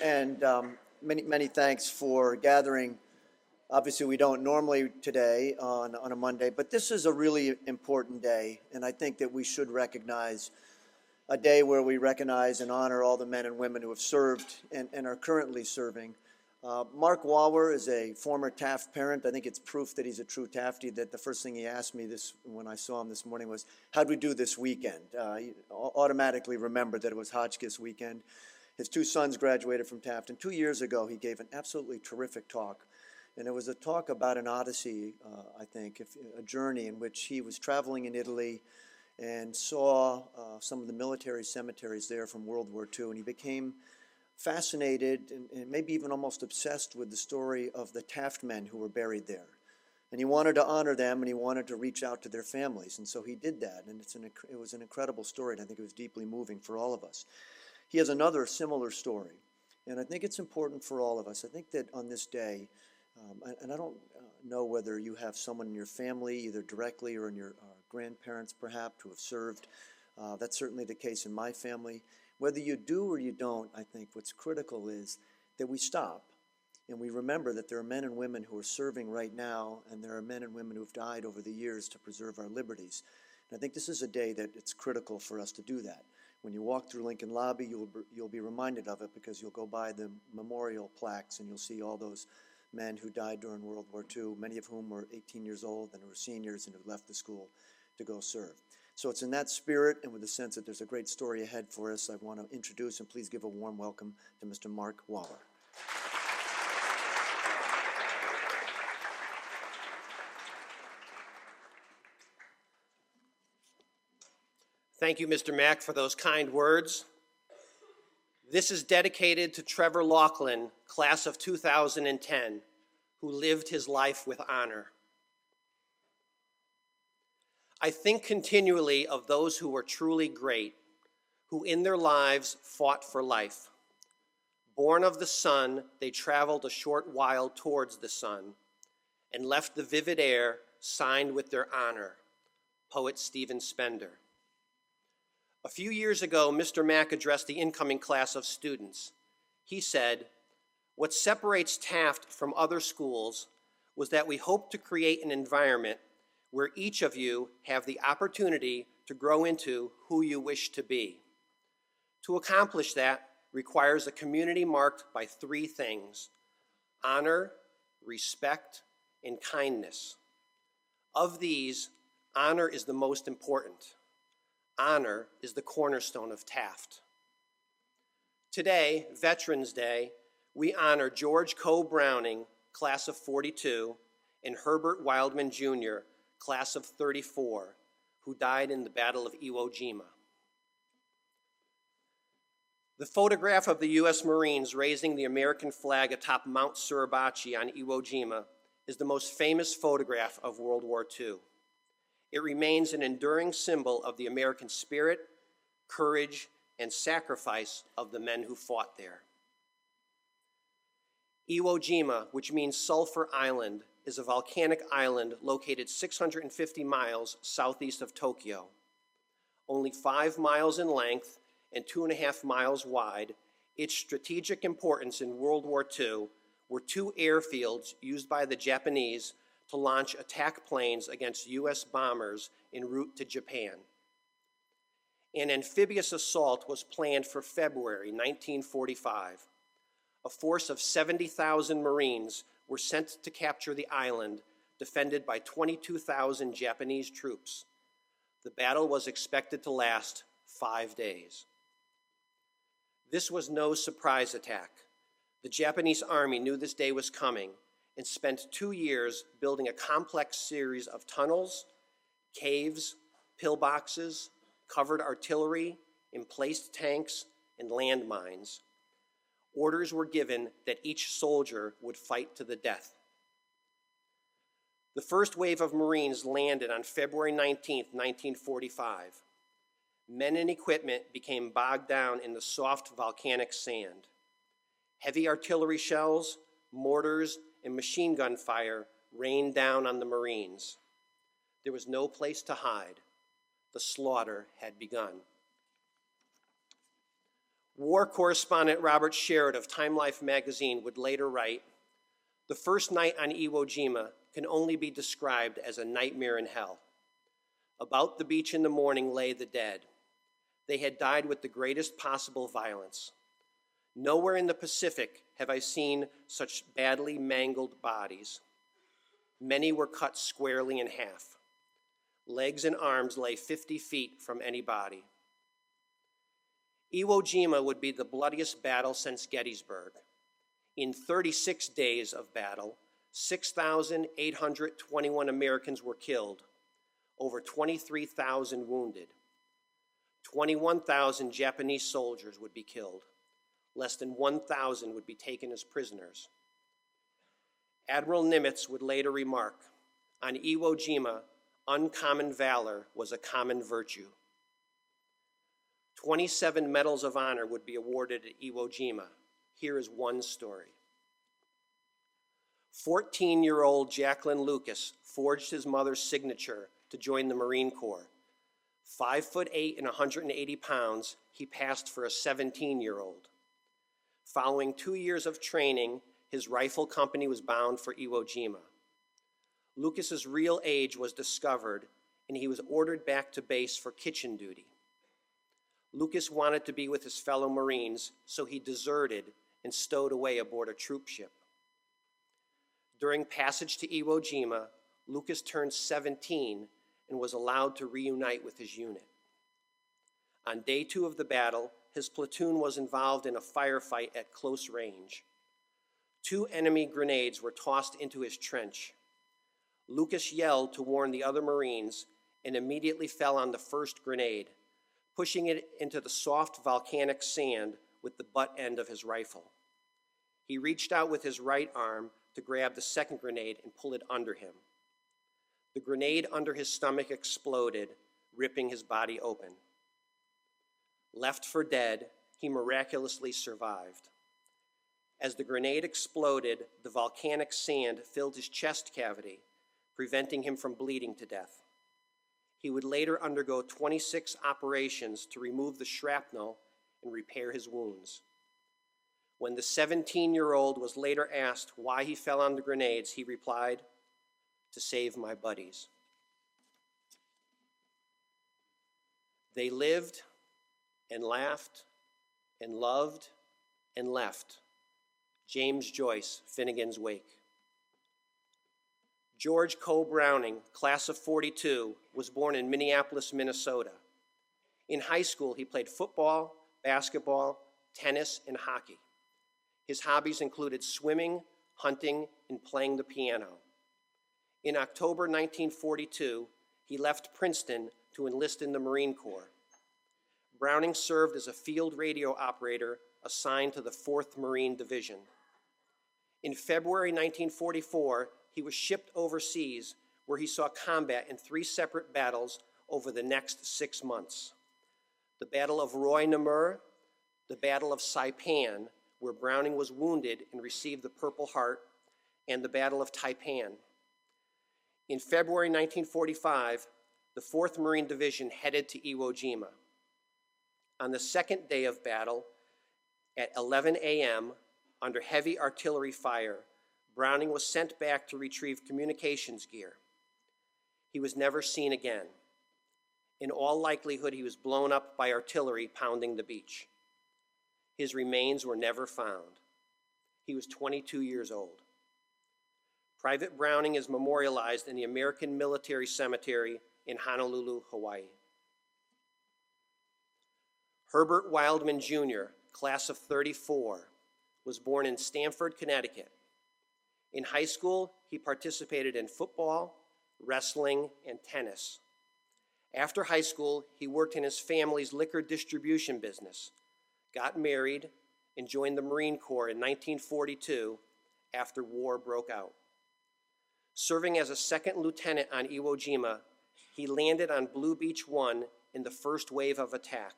and many thanks for gathering. Obviously, we don't normally today on a Monday, but this is a really important day, and I think that we should recognize a day where we recognize and honor all the men and women who have served and are currently serving. Mark Wawer is a former Taft parent. I think it's proof that he's a true Taftie that the first thing he asked me when I saw him this morning was, how'd we do this weekend? He automatically remembered that it was Hotchkiss weekend. His two sons graduated from Taft, and 2 years ago he gave an absolutely terrific talk. And it was a talk about an odyssey, I think, a journey in which he was traveling in Italy and saw some of the military cemeteries there from World War II, and he became fascinated and maybe even almost obsessed with the story of the Taft men who were buried there. And he wanted to honor them, and he wanted to reach out to their families, and so he did that, and it was an incredible story, and I think it was deeply moving for all of us. He has another similar story, and I think it's important for all of us. I think that on this day, and I don't know whether you have someone in your family, either directly or in your grandparents perhaps, who have served. That's certainly the case in my family. Whether you do or you don't, I think what's critical is that we stop and we remember that there are men and women who are serving right now, and there are men and women who have died over the years to preserve our liberties. And I think this is a day that it's critical for us to do that. When you walk through Lincoln Lobby, you'll be reminded of it, because you'll go by the memorial plaques and you'll see all those men who died during World War II, many of whom were 18 years old and who were seniors and who left the school to go serve. So it's in that spirit and with the sense that there's a great story ahead for us, I want to introduce and please give a warm welcome to Mr. Mark Wawer. Thank you, Mr. Mack, for those kind words. This is dedicated to Trevor Laughlin, class of 2010, who lived his life with honor. I think continually of those who were truly great, who in their lives fought for life. Born of the sun, they traveled a short while towards the sun and left the vivid air signed with their honor. Poet Stephen Spender. A few years ago, Mr. Mack addressed the incoming class of students. He said, "What separates Taft from other schools was that we hope to create an environment where each of you have the opportunity to grow into who you wish to be. To accomplish that requires a community marked by three things: honor, respect, and kindness. Of these, honor is the most important. Honor is the cornerstone of Taft." Today, Veterans Day, we honor George Coe Browning, class of 42, and Herbert Wildman Jr., class of 34, who died in the Battle of Iwo Jima. The photograph of the U.S. Marines raising the American flag atop Mount Suribachi on Iwo Jima is the most famous photograph of World War II. It remains an enduring symbol of the American spirit, courage, and sacrifice of the men who fought there. Iwo Jima, which means Sulphur Island, is a volcanic island located 650 miles southeast of Tokyo. Only 5 miles in length and 2.5 miles wide, its strategic importance in World War II were 2 airfields used by the Japanese to launch attack planes against U.S. bombers en route to Japan. An amphibious assault was planned for February 1945. A force of 70,000 Marines were sent to capture the island, defended by 22,000 Japanese troops. The battle was expected to last 5 days. This was no surprise attack. The Japanese army knew this day was coming and spent 2 years building a complex series of tunnels, caves, pillboxes, covered artillery, emplaced tanks, and landmines. Orders were given that each soldier would fight to the death. The first wave of Marines landed on February 19, 1945. Men and equipment became bogged down in the soft volcanic sand. Heavy artillery shells, mortars, and machine gun fire rained down on the Marines. There was no place to hide. The slaughter had begun. War correspondent Robert Sherritt of Time Life magazine would later write, "The first night on Iwo Jima can only be described as a nightmare in hell. About the beach in the morning lay the dead. They had died with the greatest possible violence. Nowhere in the Pacific have I seen such badly mangled bodies. Many were cut squarely in half. Legs and arms lay 50 feet from any body." Iwo Jima would be the bloodiest battle since Gettysburg. In 36 days of battle, 6,821 Americans were killed, over 23,000 wounded. 21,000 Japanese soldiers would be killed. Less than 1,000 would be taken as prisoners. Admiral Nimitz would later remark, "On Iwo Jima, uncommon valor was a common virtue." 27 medals of honor would be awarded at Iwo Jima. Here is one story. 14-year-old Jacqueline Lucas forged his mother's signature to join the Marine Corps. 5'8" and 180 pounds, he passed for a 17-year-old. Following 2 years of training, his rifle company was bound for Iwo Jima. Lucas's real age was discovered, and he was ordered back to base for kitchen duty. Lucas wanted to be with his fellow Marines, so he deserted and stowed away aboard a troop ship. During passage to Iwo Jima, Lucas turned 17 and was allowed to reunite with his unit. On day 2 of the battle, his platoon was involved in a firefight at close range. 2 enemy grenades were tossed into his trench. Lucas yelled to warn the other Marines and immediately fell on the first grenade, pushing it into the soft volcanic sand with the butt end of his rifle. He reached out with his right arm to grab the second grenade and pull it under him. The grenade under his stomach exploded, ripping his body open. Left for dead, he miraculously survived. As the grenade exploded, the volcanic sand filled his chest cavity, preventing him from bleeding to death. He would later undergo 26 operations to remove the shrapnel and repair his wounds. When the 17-year-old was later asked why he fell on the grenades, he replied, "To save my buddies." They lived and laughed and loved and left. James Joyce, Finnegan's Wake. George Coe Browning, class of '42, was born in Minneapolis, Minnesota. In high school, he played football, basketball, tennis, and hockey. His hobbies included swimming, hunting, and playing the piano. In October 1942, he left Princeton to enlist in the Marine Corps. Browning served as a field radio operator assigned to the 4th Marine Division. In February 1944, he was shipped overseas, where he saw combat in 3 separate battles over the next 6 months. The Battle of Roy Namur, the Battle of Saipan, where Browning was wounded and received the Purple Heart, and the Battle of Taipan. In February 1945, the 4th Marine Division headed to Iwo Jima. On the second day of battle, at 11 a.m., under heavy artillery fire, Browning was sent back to retrieve communications gear. He was never seen again. In all likelihood, he was blown up by artillery pounding the beach. His remains were never found. He was 22 years old. Private Browning is memorialized in the American Military Cemetery in Honolulu, Hawaii. Herbert Wildman Jr., class of '34, was born in Stamford, Connecticut. In high school, he participated in football, wrestling, and tennis. After high school, he worked in his family's liquor distribution business, got married, and joined the Marine Corps in 1942 after war broke out. Serving as a second lieutenant on Iwo Jima, he landed on Blue Beach 1 in the first wave of attack,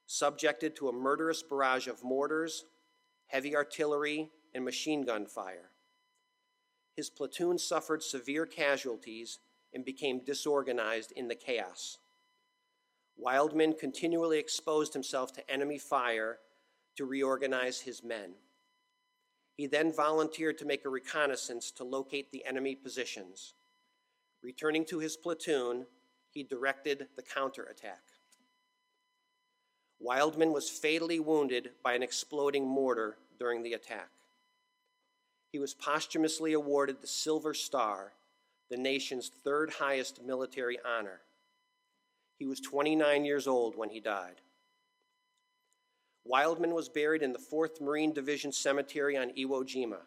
subjected to a murderous barrage of mortars, heavy artillery, and machine gun fire. His platoon suffered severe casualties and became disorganized in the chaos. Wildman continually exposed himself to enemy fire to reorganize his men. He then volunteered to make a reconnaissance to locate the enemy positions. Returning to his platoon, he directed the counterattack. Wildman was fatally wounded by an exploding mortar during the attack. He was posthumously awarded the Silver Star, the nation's third highest military honor. He was 29 years old when he died. Wildman was buried in the 4th Marine Division Cemetery on Iwo Jima.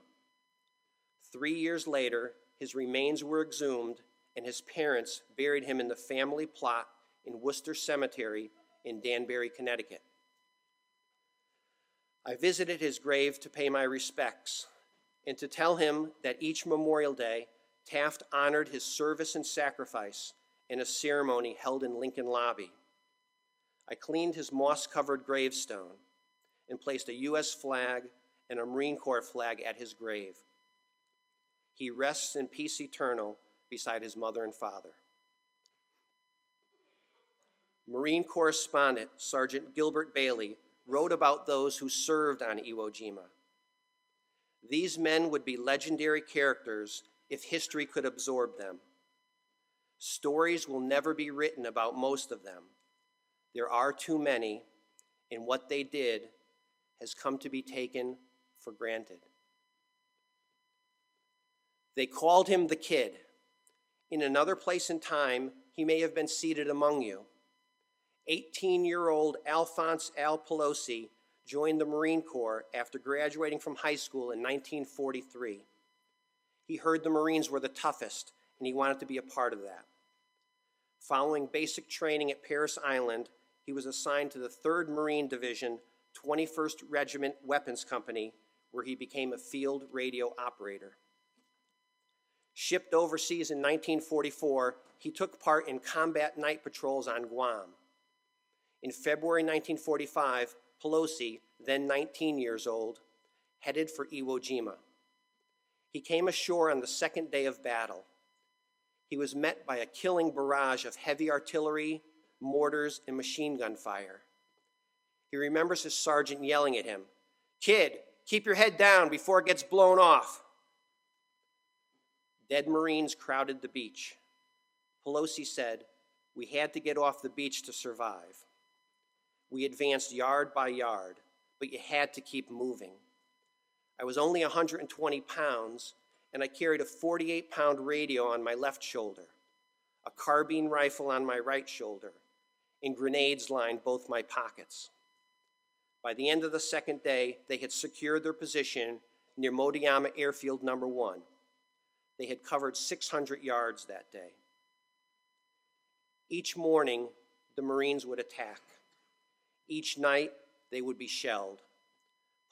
3 years later, his remains were exhumed and his parents buried him in the family plot in Worcester Cemetery in Danbury, Connecticut. I visited his grave to pay my respects and to tell him that each Memorial Day, Taft honored his service and sacrifice in a ceremony held in Lincoln Lobby. I cleaned his moss-covered gravestone and placed a U.S. flag and a Marine Corps flag at his grave. He rests in peace eternal beside his mother and father. Marine correspondent Sergeant Gilbert Bailey wrote about those who served on Iwo Jima. These men would be legendary characters if history could absorb them. Stories will never be written about most of them. There are too many, and what they did has come to be taken for granted. They called him the Kid. In another place and time, he may have been seated among you. 18-year-old Alphonse Al Pelosi joined the Marine Corps after graduating from high school in 1943. He heard the Marines were the toughest, and he wanted to be a part of that. Following basic training at Parris Island, he was assigned to the 3rd Marine Division, 21st Regiment Weapons Company, where he became a field radio operator. Shipped overseas in 1944, he took part in combat night patrols on Guam. In February 1945, Pelosi, then 19 years old, headed for Iwo Jima. He came ashore on the 2nd day of battle. He was met by a killing barrage of heavy artillery, mortars, and machine gun fire. He remembers his sergeant yelling at him, "Kid, keep your head down before it gets blown off." Dead Marines crowded the beach. Pelosi said, "We had to get off the beach to survive. We advanced yard by yard, but you had to keep moving. I was only 120 pounds, and I carried a 48-pound radio on my left shoulder, a carbine rifle on my right shoulder, and grenades lined both my pockets." By the end of the 2nd day, they had secured their position near Motoyama Airfield No. 1. They had covered 600 yards that day. Each morning, the Marines would attack. Each night, they would be shelled.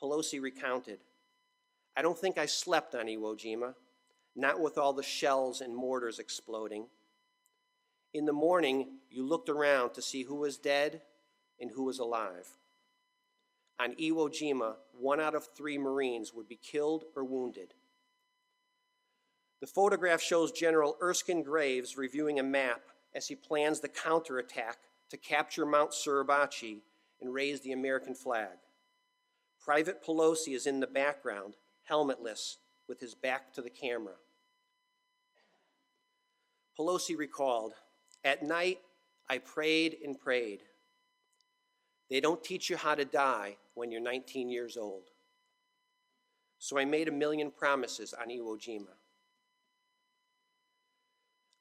Pelosi recounted, "I don't think I slept on Iwo Jima, not with all the shells and mortars exploding. In the morning, you looked around to see who was dead and who was alive. On Iwo Jima, 1 out of 3 Marines would be killed or wounded." The photograph shows General Erskine Graves reviewing a map as he plans the counterattack to capture Mount Suribachi and raise the American flag. Private Pelosi is in the background, helmetless, with his back to the camera. Pelosi recalled, "At night, I prayed and prayed. They don't teach you how to die when you're 19 years old. So I made a million promises on Iwo Jima."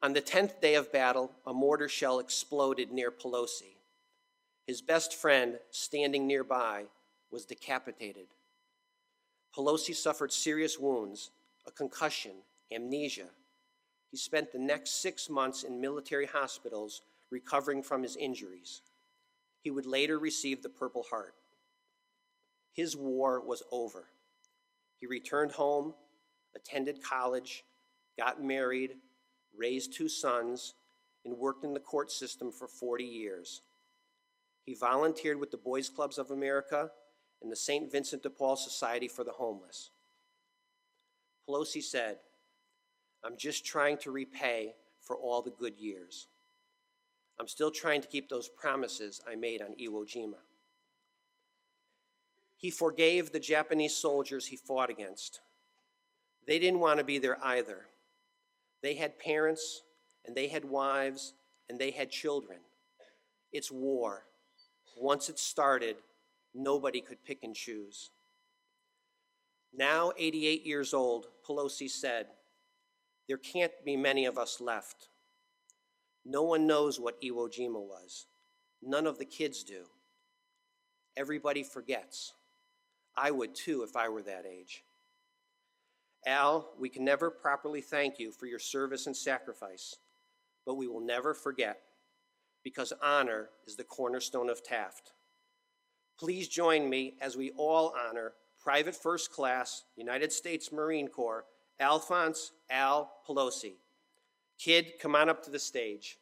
On the 10th day of battle, a mortar shell exploded near Pelosi. His best friend, standing nearby, was decapitated. Pelosi suffered serious wounds, a concussion, amnesia. He spent the next 6 months in military hospitals recovering from his injuries. He would later receive the Purple Heart. His war was over. He returned home, attended college, got married, raised 2 sons, and worked in the court system for 40 years. He volunteered with the Boys Clubs of America and the St. Vincent de Paul Society for the Homeless. Pelosi said, "I'm just trying to repay for all the good years. I'm still trying to keep those promises I made on Iwo Jima." He forgave the Japanese soldiers he fought against. They didn't want to be there either. They had parents, and they had wives, and they had children. It's war. Once it started, nobody could pick and choose. Now 88 years old, Pelosi said, "There can't be many of us left. No one knows what Iwo Jima was. None of the kids do. Everybody forgets. I would too if I were that age." Al, we can never properly thank you for your service and sacrifice, but we will never forget, because honor is the cornerstone of Taft. Please join me as we all honor Private First Class United States Marine Corps Alphonse Al Pelosi. Kid, come on up to the stage.